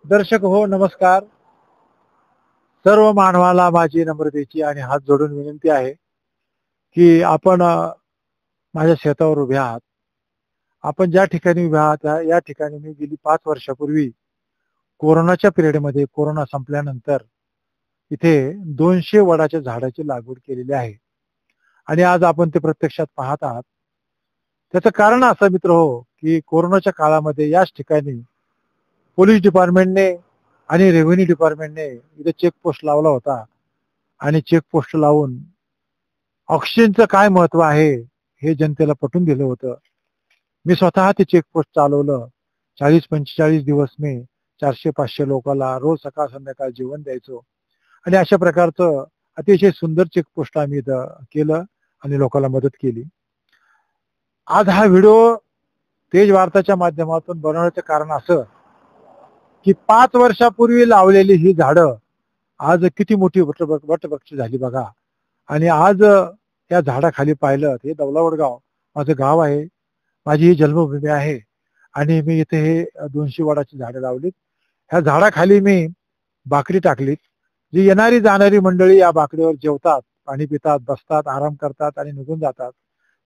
दर्शक हो नमस्कार. सर्व मानवाला माझी नम्रतेची आणि हात जोडून विनंती आहे की आपण माझ्या शेतावर उभे आहात. आपण ज्या ठिकाणी उभे आहात या ठिकाणी मी गेली 5 वर्षापूर्वी कोरोनाच्या पिरियडमध्ये कोरोना संपल्यानंतर इथे 200 वडाच्या झाडाची लागवड केलेली आहे आणि आज आपण ते प्रत्यक्षात पाहत आहात. त्याचं कारण असं मित्र हो की कोरोनाच्या काळामध्ये याच ठिकाणी पोलीस डिपार्टमेंटने आणि रेव्हेन्यू डिपार्टमेंटने इथे चेकपोस्ट लावला होता आणि चेकपोस्ट लावून ऑक्सिजनचं काय महत्व आहे हे जनतेला पटवून दिलं होतं. मी स्वतः ते चेकपोस्ट चालवलं. 40-45 दिवस मी 400-500 लोकांना रोज सकाळ संध्याकाळ जेवण द्यायचो आणि अशा प्रकारचं अतिशय सुंदर चेकपोस्ट आम्ही इथं केलं आणि लोकांना मदत केली. आज हा व्हिडिओ तेज वार्ताच्या माध्यमातून बनवण्याचं कारण असं की 5 वर्षापूर्वी लावलेली ही झाडं आज किती मोठी वटवृक्ष झाली बघा. आणि आज या झाडाखाली पाहिलं हे दौलावडगाव माझं गाव आहे, माझी ही जन्मभूमी आहे आणि मी इथे हे 200 वडाची झाडं लावलीत. ह्या झाडाखाली मी बाकडी टाकलीत. जी येणारी जाणारी मंडळी या बाकडीवर जेवतात, पाणी पितात, बसतात, आराम करतात आणि निघून जातात.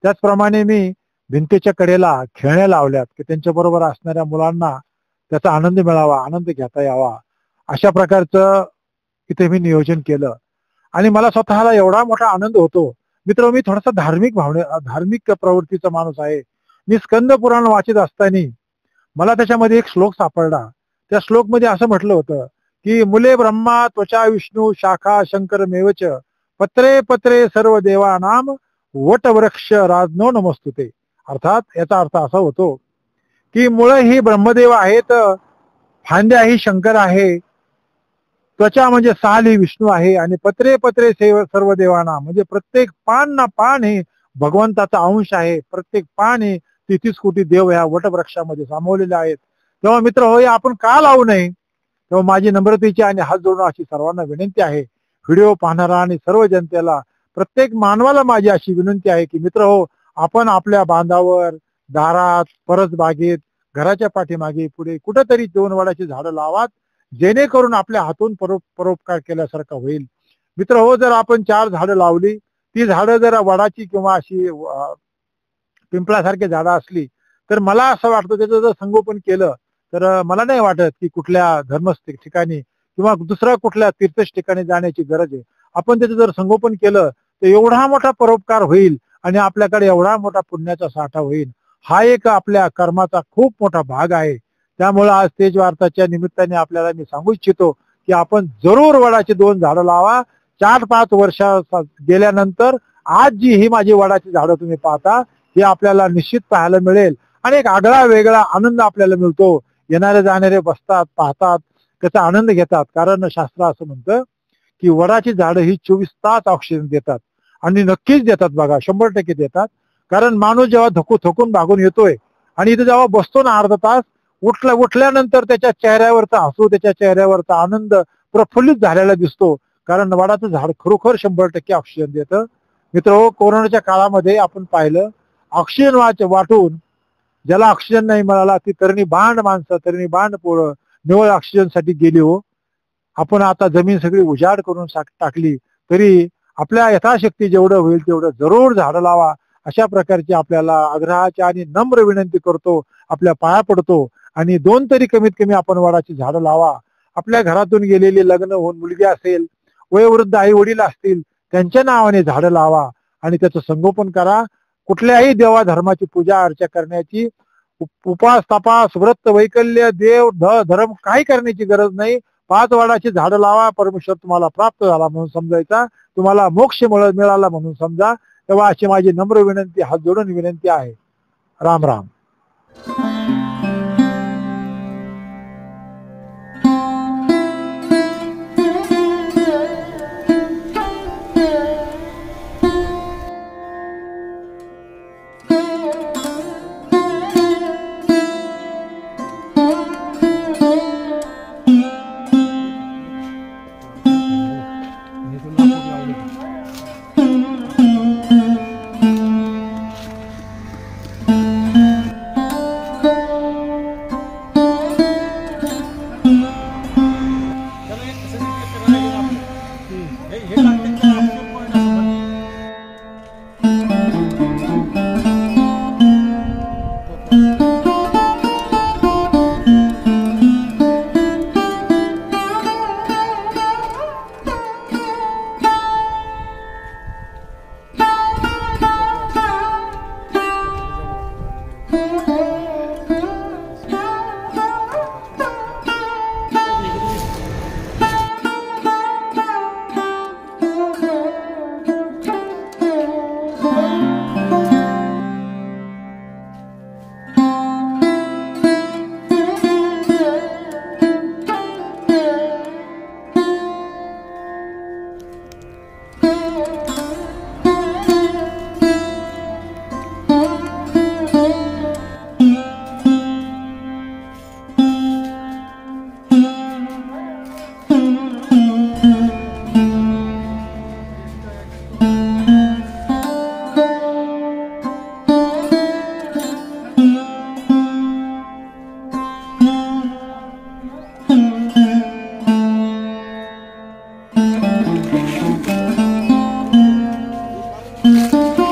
त्याचप्रमाणे मी भिंतीच्या कडेला खेळण्या लावल्यात की त्यांच्या बरोबर असणाऱ्या मुलांना त्याचा आनंद मिळावा, आनंद घेता यावा, अशा प्रकारचं इथे मी नियोजन केलं. आणि मला स्वतःला एवढा मोठा आनंद होतो. मित्र मी थोडासा धार्मिक प्रवृत्तीचा माणूस आहे. मी स्कंद पुराण वाचित असताना मला त्याच्यामध्ये एक श्लोक सापडला. त्या श्लोक मध्ये असं म्हटलं होतं की मुले ब्रह्मा त्वचा विष्णू शाखा शंकर मेवच पत्रे पत्रे सर्व देवानाम वटवृक्ष राजनो नमस्तुते. अर्थात याचा अर्थ असा होतो की मुळे ही ब्रह्मदेव आहेत, फांद्या ही शंकर आहे, त्वचा म्हणजे साल ही विष्णू आहे आणि पत्रे पत्रे सर्व देवाना म्हणजे प्रत्येक पान ना पान हे भगवंताचा अंश आहे. प्रत्येक पान हे 33 कोटी देव ह्या वटवृक्षामध्ये सामावलेले आहेत. तेव्हा मित्र होय आपण का लावू नये. तेव्हा माझी नम्रतेची आणि हात जोडून अशी सर्वांना विनंती आहे, व्हिडिओ पाहणारा आणि सर्व जनतेला, प्रत्येक मानवाला माझी अशी विनंती आहे की मित्र हो आपण आपल्या बांधावर, दारात, परस बागेत, घराच्या पाठीमागे पुढे कुठेतरी 2 वडाची झाडं लावात, जेणेकरून आपल्या हातून परोपकार केल्यासारखं होईल. मित्र हो जर आपण 4 झाडं लावली, ती झाडं जर वडाची किंवा अशी पिंपळासारखी झाडं असली तर मला असं वाटतं त्याचं जर संगोपन केलं तर मला नाही वाटत की कुठल्या धर्मस्थ ठिकाणी किंवा दुसऱ्या कुठल्या तीर्थच ठिकाणी जाण्याची गरज आहे. आपण त्याचं जर संगोपन केलं तर एवढा मोठा परोपकार होईल आणि आपल्याकडे एवढा मोठा पुण्याचा साठा होईल. हा एक आपल्या कर्माचा खूप मोठा भाग आहे. त्यामुळे आज तेज वार्ताच्या निमित्ताने आपल्याला मी सांगू इच्छितो की आपण जरूर वडाची 2 झाडं लावा. 4-5 वर्ष गेल्यानंतर आज जी ही माझी वडाची झाडं तुम्ही पाहता हे आपल्याला निश्चित पाहायला मिळेल आणि एक आगळा वेगळा आनंद आपल्याला मिळतो. येणारे जाणारे बसतात, पाहतात, त्याचा आनंद घेतात. कारण शास्त्र असं म्हणतं की वडाची झाडं ही 24 तास ऑक्सिजन देतात आणि नक्कीच देतात बघा, 100% देतात. कारण माणूस जेव्हा थकून भागून येतोय आणि इथे जेव्हा बसतो ना अर्धा तास, उठल्यानंतर त्याच्या चेहऱ्यावरचा हसू, त्याच्या चेहऱ्यावरचा आनंद प्रफुल्लित झालेला दिसतो. कारण वडाचं झाड खरोखर 100% ऑक्सिजन देतं. मित्र कोरोनाच्या काळामध्ये आपण पाहिलं ऑक्सिजन वाटून ज्याला ऑक्सिजन नाही मिळाला ती तरणी बांड माणसं, तरणी बांड पोरं निवळ ऑक्सिजन साठी गेली हो. आपण आता जमीन सगळी उजाड करून टाकली तरी आपल्या यथाशक्ती जेवढं होईल तेवढं जरूर झाडं लावा. अशा प्रकारची आपल्याला आग्रहाची आणि नम्र विनंती करतो, आपल्या पाया पडतो. आणि 2 तरी कमीत कमी आपण वडाची झाडं लावा. आपल्या घरातून गेलेली लग्न होऊन मुलगी असेल, वयोवृद्ध आई वडील असतील, त्यांच्या नावाने झाडं लावा आणि त्याचं संगोपन करा. कुठल्याही देवा धर्माची पूजा अर्चा करण्याची, उपास तपास व्रत वैकल्य देव धर्म काही करण्याची गरज नाही. 5 वडाची झाडं लावा. परमेश्वर तुम्हाला प्राप्त झाला म्हणून समजायचा, तुम्हाला मोक्ष मिळाला म्हणून समजा. तेव्हा अशी माझी नम्र विनंती, हात जोडून विनंती आहे. राम राम. आहे.